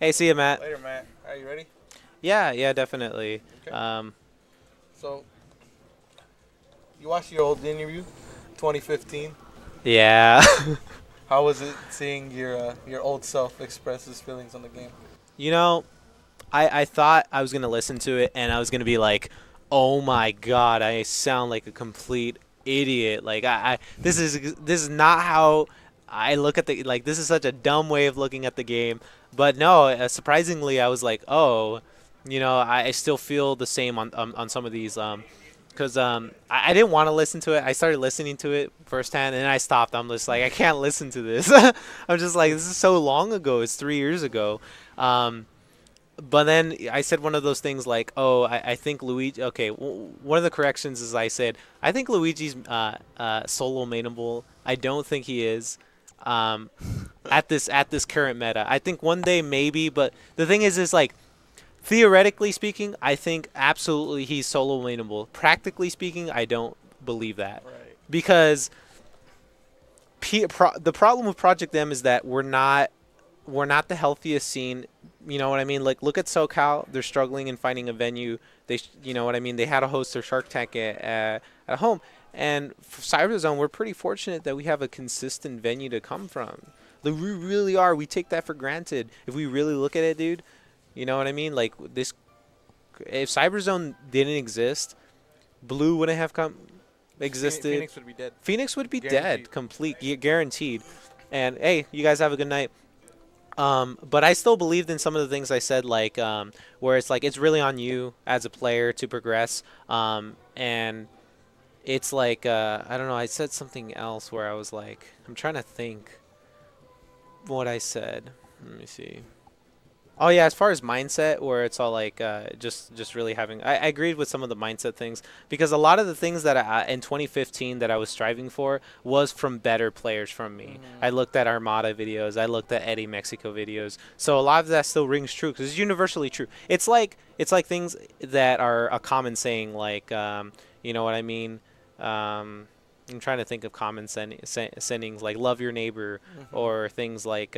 Hey, see you, Matt. Later, Matt. Are you ready? Yeah, yeah, definitely. Okay. Um, So, you watched your old interview, 2015. yeah. How was it seeing your old self express his feelings on the game? You know, I thought I was gonna listen to it and I was gonna be like, oh my god, I sound like a complete idiot. Like this is not how I look at the like. This is such a dumb way of looking at the game. But no, surprisingly, I was like, oh, I still feel the same on some of these. Because I didn't want to listen to it. I started listening to it firsthand, and then I stopped. I'm just like, I can't listen to this. I'm just like, this is so long ago. It's 3 years ago. Um, but then I said one of those things like, oh, I think Luigi. Okay, one of the corrections is I said I think Luigi's solo mainable. I don't think he is. Um, at this current meta, I think one day maybe. But the thing is like theoretically speaking, I think absolutely he's solo laneable. Practically speaking, I don't believe that Right. because the problem with Project M is that we're not the healthiest scene. You know what I mean? Like look at SoCal; they're struggling in finding a venue. You know what I mean? They had to host their Shark Tank at home, and for Cyberzone, we're pretty fortunate that we have a consistent venue to come from. Like, we really are. We take that for granted. If we really look at it, dude, you know what I mean? Like this, if Cyberzone didn't exist, Blue wouldn't have come existed. Phoenix would be dead. Phoenix would be Guaranteed. dead, complete, guaranteed. And hey, you guys have a good night. But I still believed in some of the things I said, like where it's like it's really on you as a player to progress. And it's like I don't know. I said something else where I was like, I'm trying to think what I said. Let me see. Oh yeah, as far as mindset, where it's all like just really having. I agreed with some of the mindset things because a lot of the things that in 2015 that I was striving for was from better players from me. I Mm-hmm. looked at Armada videos, I looked at Eddie Mexico videos, so a lot of that still rings true because it's universally true. It's like things that are a common saying, like you know what I mean. I'm trying to think of common sayings like "love your neighbor" Mm-hmm. or things like.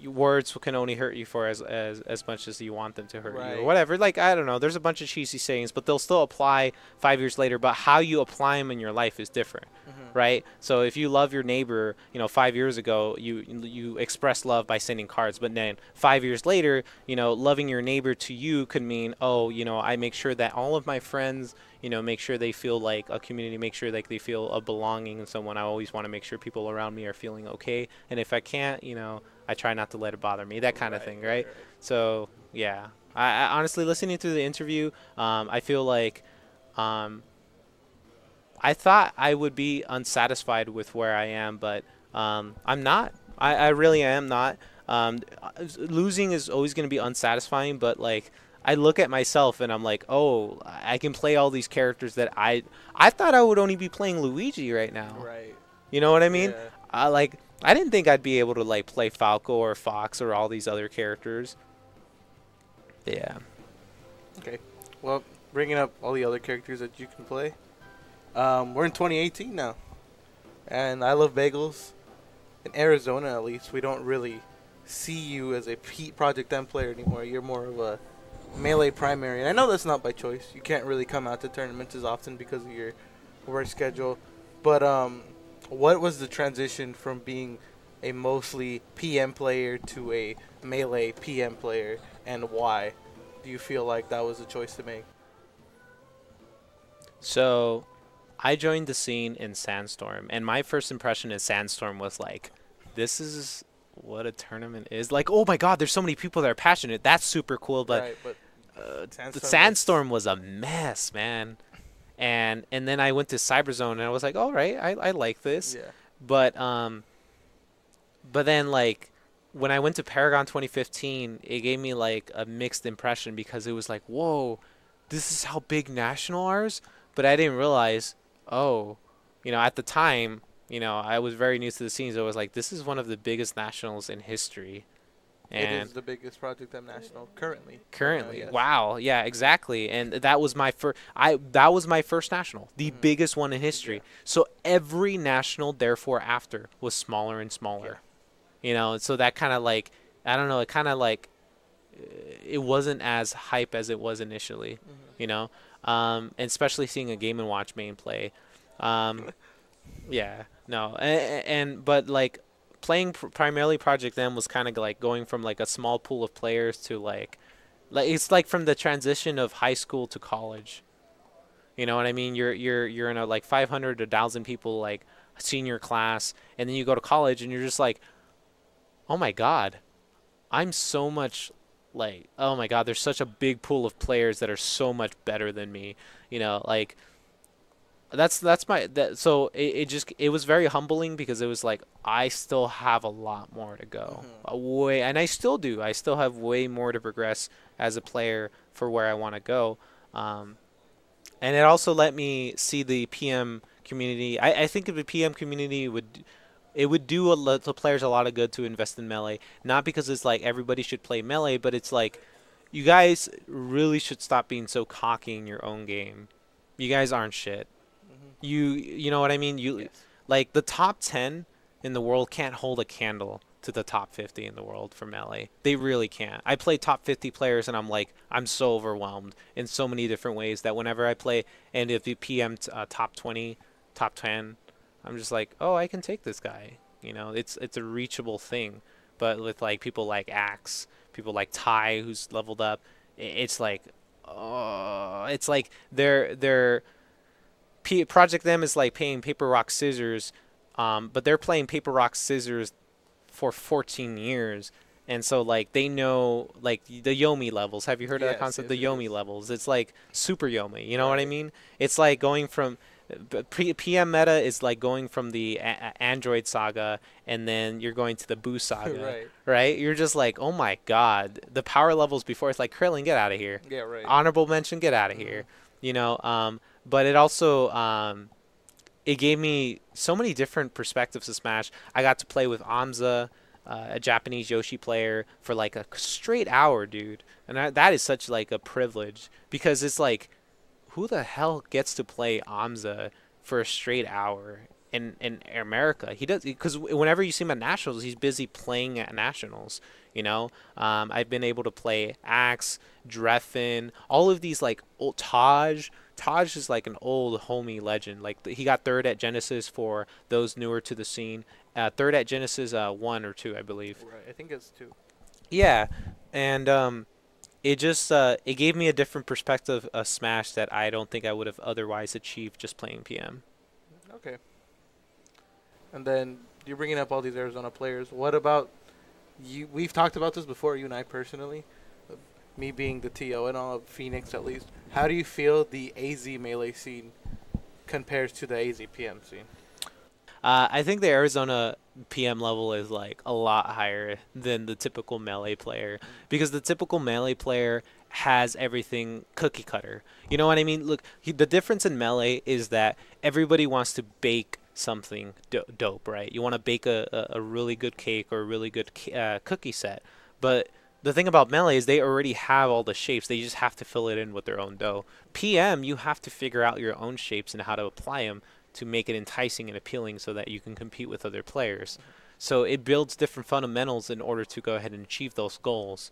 Words can only hurt you for as much as you want them to hurt you or Right. whatever. Like I don't know, there's a bunch of cheesy sayings, but they'll still apply 5 years later. But how you apply them in your life is different, Mm-hmm. right? So if you love your neighbor, 5 years ago you express love by sending cards, but then 5 years later, loving your neighbor to you could mean, oh, I make sure that all of my friends, make sure they feel like a community, make sure like they feel a belonging in someone. I always want to make sure people around me are feeling okay, and if I can't, I try not to let it bother me, that kind of Right. thing, Right. right? Right. So yeah, I honestly listening to the interview, I feel like um, I thought I would be unsatisfied with where I am, but I'm not. I really am not. Losing is always going to be unsatisfying, but like I look at myself and I'm like, oh, I can play all these characters that I thought I would only be playing Luigi right now. Right. You know what I mean? Yeah. Like I didn't think I'd be able to like play Falco or Fox or all these other characters. Yeah. Okay. Well, bringing up all the other characters that you can play. We're in 2018 now, and I love bagels. In Arizona, at least, we don't really see you as a Pete Project M player anymore. You're more of a melee primary, and I know that's not by choice. You can't really come out to tournaments as often because of your work schedule. But what was the transition from being a mostly PM player to a melee PM player, and why do you feel like that was a choice to make? So I joined the scene in Sandstorm, and my first impression in Sandstorm was like, this is what a tournament is. Like, oh my God, there's so many people that are passionate. That's super cool. But Right, but the Sandstorm was Sandstorm was a mess, man. And then I went to Cyberzone, and I was like, all right, I like this. yeah. But then like when I went to Paragon 2015, it gave me like a mixed impression because it was like, whoa, this is how big national ours. But I didn't realize, oh, at the time, I was very new to the scene, so I was like, this is one of the biggest nationals in history. It And is the biggest Project M National currently. Right now, currently, yes. wow, yeah, exactly. And that was my first national, the Hmm. biggest one in Yeah. history. So every national, therefore, after was smaller and Yeah. smaller. So that kind of like I don't know, it kind of like it wasn't as hype as it was initially, you Hmm. know. And especially seeing a Game and Watch main play. Um, yeah, no, and but like playing primarily Project M was kind of like going from like a small pool of players to like it's like from the transition of high school to college. You know what I mean? You're in a like 500 to 1,000 people like senior class, and then you go to college and you're just like, oh my God, I'm so much like, oh my God, there's such a big pool of players that are so much better than me. You know, like that's my that so it just it was very humbling because it was like I still have a lot more to go. Hmm. Way and I still do. I still have way more to progress as a player for where I want to go. Um, and it also let me see the PM community. I think if the PM community would it would do the players a lot of good to invest in melee. Not because it's like everybody should play melee, but it's like you guys really should stop being so cocky in your own game. You guys aren't shit. Hmm. You know what I mean? You Yes. like the top 10 in the world can't hold a candle to the top 50 in the world for melee. They really can't. I play top 50 players and I'm like I'm so overwhelmed in so many different ways that whenever I play and if the PM top 20, top 10, I'm just like, "Oh, I can take this guy." You know, it's a reachable thing. But with like people like Axe, people like Ty who's leveled up, it's like oh, it's like they're Project M is like playing paper rock scissors, but they're playing paper rock scissors for 14 years, and so like they know like the Yomi levels. Have you heard of that Yes. concept? Yes. The Yes. Yomi Yes. levels. It's like super Yomi. You know what I Right. mean? It's like going from PM meta is like going from the Android saga, and then you're going to the Boo saga, Right. right? You're just like, oh my god, the power levels before it's like Krillin, get out of here. Yeah. Right. Honorable mention, get out of Hmm. here. You know, but it also it gave me so many different perspectives to Smash. I got to play with Amza, a Japanese Yoshi player, for like a straight hour, dude, and that is such like a privilege because it's like, who the hell gets to play Amza for a straight hour in America? He does because whenever you see him at nationals, he's busy playing at nationals. You know, I've been able to play Axe, Dreffin, all of these like old Taj. Taj is like an old homie legend. Like he got third at Genesis for those newer to the scene. Third at Genesis 1 or 2, I believe. Right. I think it's two. Yeah, and it just it gave me a different perspective of Smash that I don't think I would have otherwise achieved just playing PM. Okay. And then you're bringing up all these Arizona players. What about you? We've talked about this before, you and I personally. Me being the TO and all of Phoenix at least. How do you feel the AZ melee scene compares to the AZ PM scene? I think the Arizona PM level is like a lot higher than the typical melee player because the typical melee player has everything cookie cutter. You know what I mean? Look, the difference in melee is that everybody wants to bake something dope, right? You want to bake a really good cake or a really good cookie set. But the thing about melee is they already have all the shapes. They just have to fill it in with their own dough. PM, you have to figure out your own shapes and how to apply them to make it enticing and appealing so that you can compete with other players. So it builds different fundamentals in order to go ahead and achieve those goals.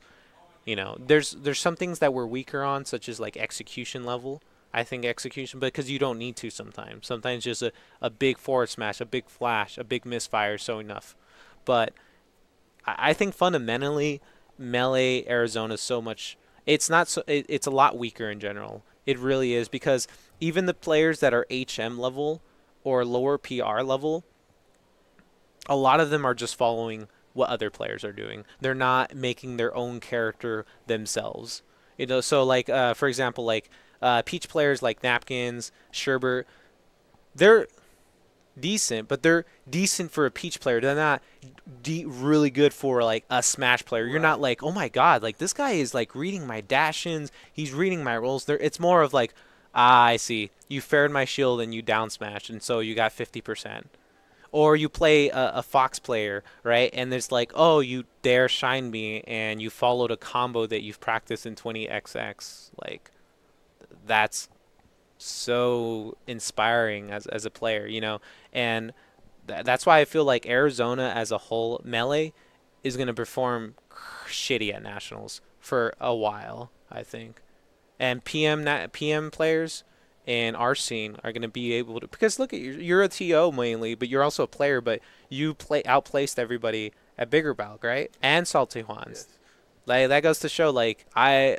You know, there's some things that we're weaker on, such as like execution level. I think execution, because you don't need to sometimes. Sometimes just a big forward smash, a big flash, a big misfire is so enough. But I think fundamentally, Melee Arizona is so much. It's not so. It's a lot weaker in general. It really is because even the players that are HM level or lower PR level, a lot of them are just following what other players are doing. They're not making their own character themselves. You know, so like for example, like Peach players like Napkins, Sherbert, they're decent, but they're decent for a Peach player. They're not really good for like a Smash player. You're not Right. like, oh my god, like this guy is like reading my dash-ins. He's reading my rolls. There, it's more of like, ah, I see. You fared my shield and you down smashed, and so you got 50%. Or you play a Fox player, right? And there's like, oh, you dare shine me, and you followed a combo that you've practiced in 20xx. Like, that's so inspiring as a player, you know? And that's why I feel like Arizona as a whole, Melee, is going to perform shitty at nationals for a while, I think. And PM players and our scene are going to be able to, because look at you, you're a TO mainly, but you're also a player, but you play outplaced everybody at Bigger Balk, right? And Salty Juans. Yes. Like that goes to show, like I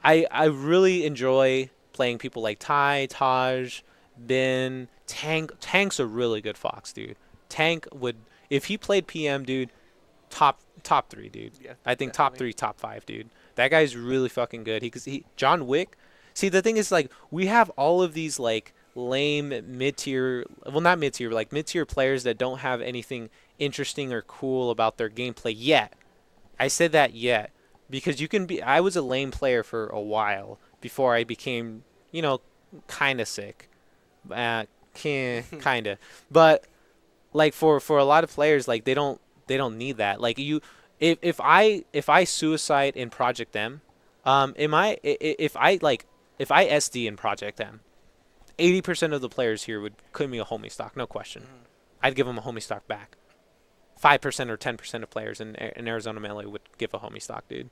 really enjoy playing people like Ty, Taj, Bin, Tank. Tank's a really good Fox, dude. Tank would, if he played PM, dude, top three, dude. Yeah, I think top definitely. three, top five, dude. That guy's really fucking good. He John Wick. See, the thing is, like, we have all of these like lame mid tier, well, not mid tier, like mid tier players that don't have anything interesting or cool about their gameplay yet. I said that yet because you can be. I was a lame player for a while before I became, kind of sick. Kind of, but like for a lot of players, like they don't need that. Like if I suicide in Project M, am I if I SD in Project M, 80% of the players here would give me a homie stock, no question. Mhm. I'd give them a homie stock back. 5% or 10% of players in Arizona Melee would give a homie stock, dude.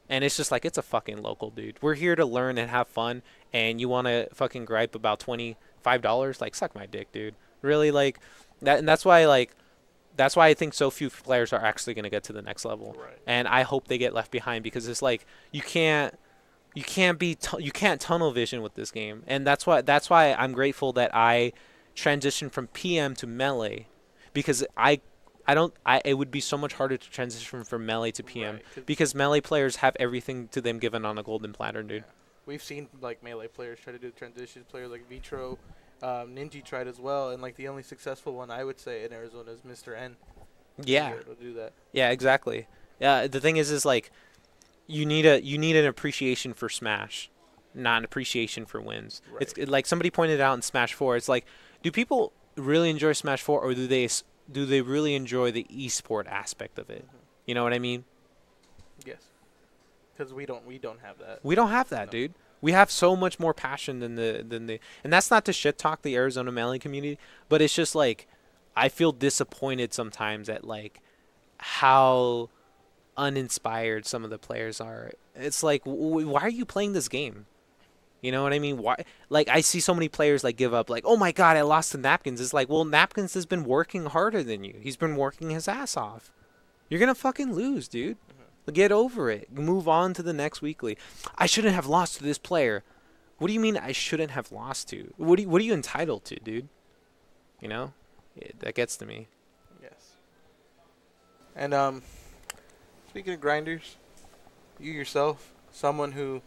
And it's just like, it's a fucking local, dude. We're here to learn and have fun, and you want to fucking gripe about $25? Like, suck my dick, dude. Really, like, that, and that's why I think so few players are actually going to get to the next level. Right. And I hope they get left behind because it's like, you can't tunnel vision with this game. And that's why I'm grateful that I transitioned from PM to Melee because it would be so much harder to transition from Melee to PM Right, 'cause because Melee players have everything to them given on a golden platter, dude. we've seen like melee players try to do transitions. Players like Vitro, Ninja tried as well, and like the only successful one I would say in Arizona is Mr. N. Yeah. He's able to do that. Yeah, exactly. Yeah, the thing is like you need an appreciation for Smash, not an appreciation for wins. Right. Like somebody pointed out in Smash 4, it's like, do people really enjoy Smash 4 or do they really enjoy the esport aspect of it? Mhm. You know what I mean? Yes. Because we don't have that. We don't have that, No. dude. We have so much more passion than the and that's not to shit talk the Arizona Melee community, but it's just like I feel disappointed sometimes at like how uninspired some of the players are. It's like, why are you playing this game? You know what I mean? Why? Like, I see so many players like give up. Like, oh my god, I lost to Napkins. It's like, well, Napkins has been working harder than you. He's been working his ass off. You're gonna fucking lose, dude. Get over it. Move on to the next weekly. I shouldn't have lost to this player. What do you mean I shouldn't have lost to? What are you entitled to, dude? You know, that gets to me. Yes. And speaking of grinders, you yourself, someone who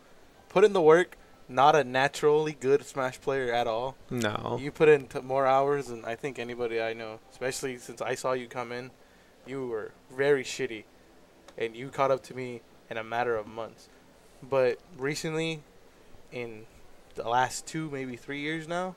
put in the work, not a naturally good Smash player at all. No. You put in more hours than I think anybody I know, especially since I saw you come in. You were very shitty, and you caught up to me in a matter of months. But recently, in the last 2, maybe 3 years now,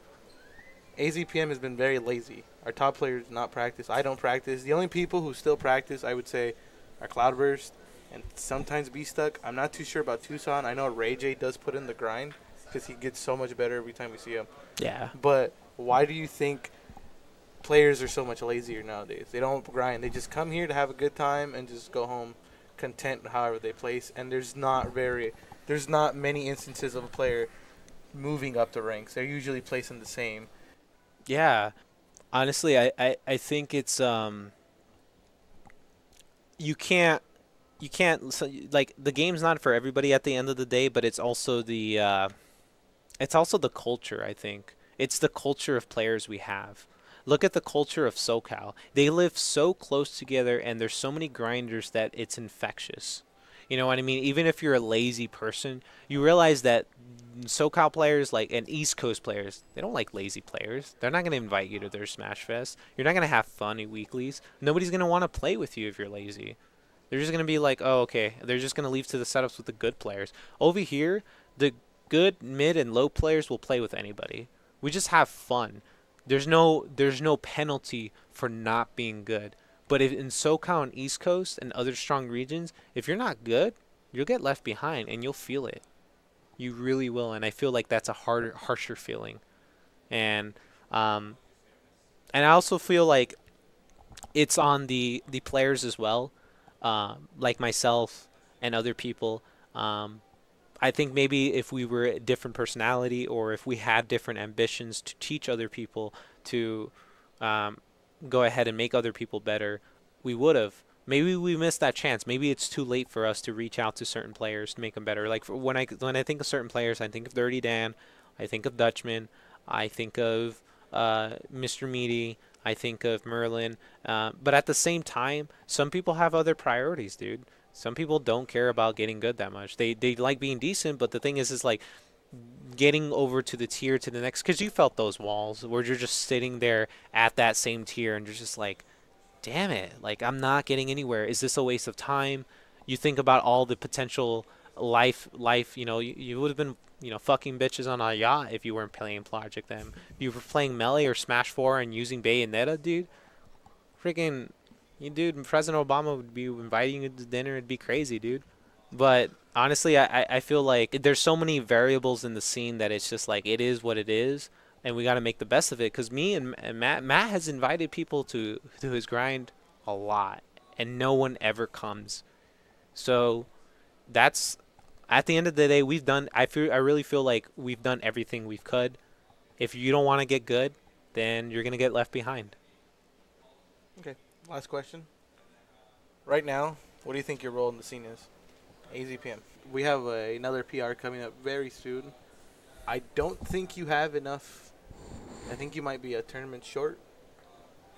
AZPM has been very lazy. Our top players do not practice. I don't practice. The only people who still practice, I would say, are Cloudburst and sometimes B-Stuck. I'm not too sure about Tucson. I know Ray J does put in the grind because he gets so much better every time we see him. Yeah. But why do you think players are so much lazier nowadays? They don't grind. They just come here to have a good time and just go home content however they place. And there's not many instances of a player moving up the ranks. They're usually placing the same. Yeah. Honestly, I think it's you can't so, like the game's not for everybody at the end of the day, but it's also the culture, I think. It's the culture of players we have. Look at the culture of SoCal. They live so close together and there's so many grinders that it's infectious. You know what I mean? Even if you're a lazy person, you realize that SoCal players and East Coast players, they don't like lazy players. They're not going to invite you to their Smash Fest. You're not going to have fun at weeklies. Nobody's going to want to play with you if you're lazy. They're just going to be like, oh, okay. They're just going to leave to the setups with the good players. Over here, the good, mid, and low players will play with anybody. We just have fun. There's no penalty for not being good. But if in SoCal and East Coast and other strong regions, if you're not good, you'll get left behind and you'll feel it. You really will, and I feel like that's a harsher feeling. And I also feel like it's on the players as well. like myself and other people. Um, I think maybe if we were a different personality or if we had different ambitions to teach other people to um, go ahead and make other people better, we would have. Maybe we missed that chance. Maybe it's too late for us to reach out to certain players to make them better. Like when I think of certain players, I think of Dirty Dan, I think of Dutchman, I think of Mr. Meaty, I think of Merlin. But at the same time, some people have other priorities, dude. Some people don't care about getting good that much. They like being decent, but the thing is like getting over to the tier to the next. Because you felt those walls where you're just sitting there at that same tier and you're just like, damn it, like I'm not getting anywhere. Is this a waste of time? You think about all the potential life, you would have been, fucking bitches on a yacht if you weren't playing Project then. If you were playing Melee or Smash 4 and using Bayonetta, dude, freaking, President Obama would be inviting you to dinner. It'd be crazy, dude. But honestly, I feel like there's so many variables in the scene that it's just like it is what it is, and we got to make the best of it. Because me and Matt has invited people to his grind a lot, and no one ever comes. So that's at the end of the day, we've done. I really feel like we've done everything we could. If you don't want to get good, then you're gonna get left behind. Okay, last question. Right now, what do you think your role in the scene is? AZPM. We have another PR coming up very soon. I don't think you have enough. I think you might be a tournament short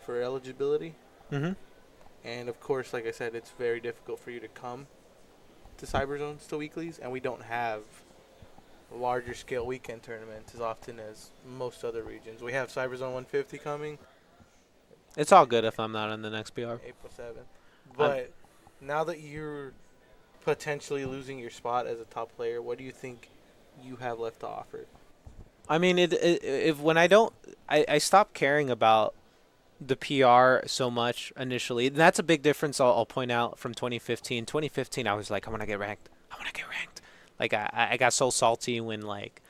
for eligibility. Mm-hmm. And of course, like I said, it's very difficult for you to come to Cyberzones to weeklies, and we don't have larger scale weekend tournaments as often as most other regions. We have Cyberzone 150 coming It's all good if I'm not on the next PR. April 7th. But now that you're potentially losing your spot as a top player, what do you think you have left to offer? I mean, if when I don't, I stop caring about the PR so much initially. And that's a big difference I'll point out from 2015. 2015, I was like, I want to get ranked. I want to get ranked. Like, I got so salty when, like,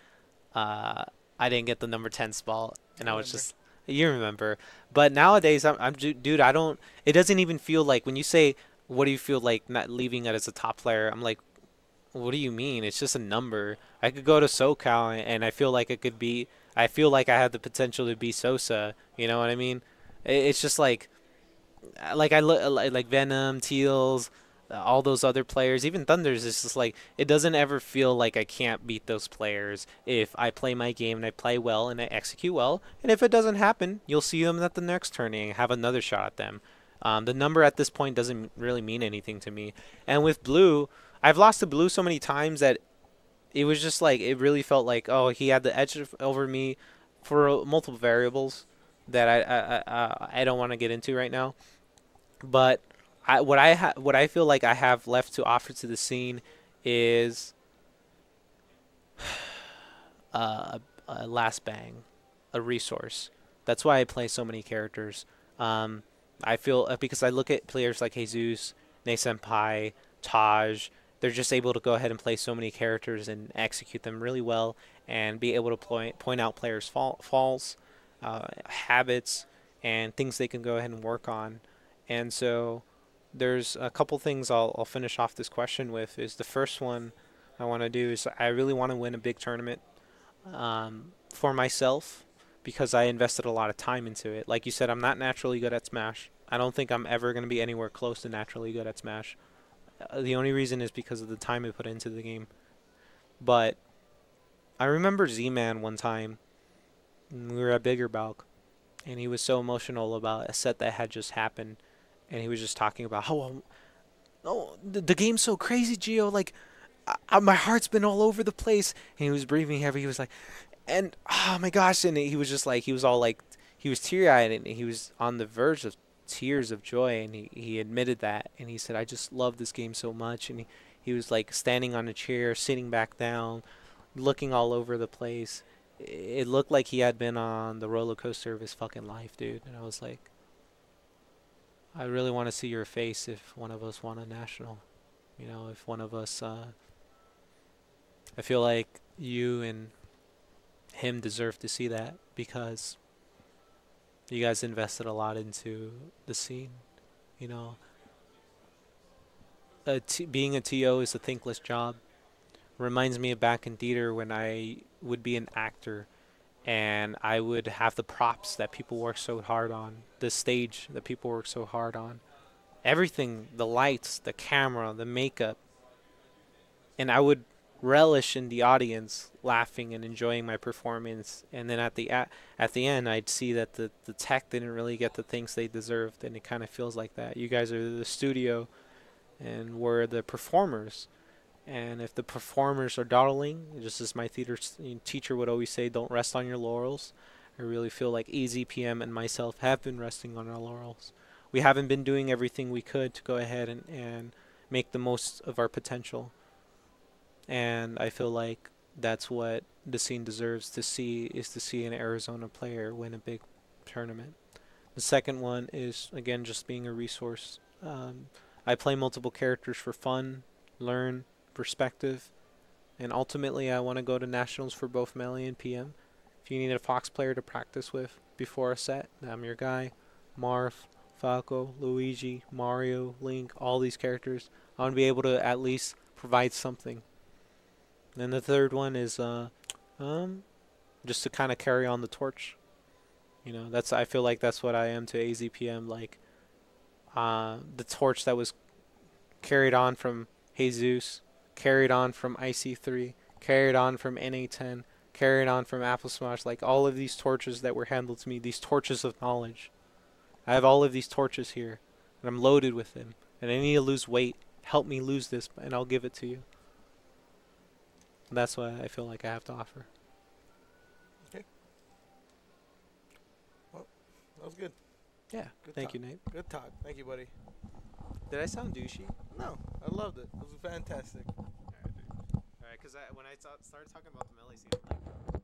I didn't get the number 10 spot. And I was just, you remember. But nowadays, dude, I don't, it doesn't even feel like, when you say, what do you feel like not leaving it as a top player? I'm like, what do you mean? It's just a number. I could go to SoCal and I feel like it could be, I feel like I have the potential to be Sosa. You know what I mean? It's just like I look like Venom, Teals, all those other players, even Thunders. It's just like it doesn't ever feel like I can't beat those players if I play my game and I play well and I execute well. And if it doesn't happen, you'll see them at the next tourney and have another shot at them. The number at this point doesn't really mean anything to me. And with Blue, I've lost to Blue so many times that it was just like it really felt like, oh, he had the edge over me for multiple variables that I don't want to get into right now. But what I feel like I have left to offer to the scene is a last bang, a resource. That's why I play so many characters. I feel because I look at players like Jesus, Ne Senpai, Taj. They're just able to go ahead and play so many characters and execute them really well, and be able to point out players' faults, habits, and things they can go ahead and work on. And so there's a couple things I'll finish off this question with. Is the first one I want to do is I really want to win a big tournament for myself because I invested a lot of time into it. Like you said, I'm not naturally good at Smash. I don't think I'm ever going to be anywhere close to naturally good at Smash. The only reason is because of the time I put into the game. But I remember Z-Man one time, we were at Bigger Balk, and he was so emotional about a set that had just happened, and he was just talking about how, oh, the game's so crazy, Gio, like, my heart's been all over the place, and he was breathing heavy, he was like, and, oh my gosh, and he was just like, he was all like, he was teary-eyed, and he was on the verge of tears of joy, and he admitted that, and he said, I just love this game so much, and he was like standing on a chair, sitting back down, looking all over the place. It looked like he had been on the roller coaster of his fucking life, dude. And I was like, I really want to see your face if one of us won a national. You know, if one of us, I feel like you and him deserve to see that because you guys invested a lot into the scene, you know. being a TO is a thankless job. Reminds me of back in theater when I would be an actor and I would have the props that people work so hard on, the stage that people work so hard on, everything, the lights, the camera, the makeup, and I would relish in the audience laughing and enjoying my performance. And then at the end, I'd see that the tech didn't really get the things they deserved, and it kind of feels like that. You guys are the studio, and we're the performers. And if the performers are dawdling, just as my theater teacher would always say, don't rest on your laurels. I really feel like AZPM and myself have been resting on our laurels. We haven't been doing everything we could to go ahead and make the most of our potential. And I feel like that's what the scene deserves to see, is to see an Arizona player win a big tournament. The second one is, again, just being a resource. I play multiple characters for fun, learn, perspective, and ultimately I want to go to nationals for both melee and PM. If you need a Fox player to practice with before a set, I'm your guy. Marth, Falco, Luigi, Mario, Link, all these characters. I want to be able to at least provide something. And the third one is just to kind of carry on the torch. You know, that's, I feel like that's what I am to AZPM. Like the torch that was carried on from Jesus, carried on from IC3, carried on from NA10, carried on from Apple Smash. Like all of these torches that were handled to me, these torches of knowledge. I have all of these torches here, and I'm loaded with them. And I need to lose weight. Help me lose this, and I'll give it to you. And that's what I feel like I have to offer. Okay. Well, that was good. Yeah. Good Thank talk. you, Nate. Good talk. Thank you, buddy. Did I sound douchey? No, I loved it. It was fantastic. Alright, because when I started talking about the melee scene, I'm like,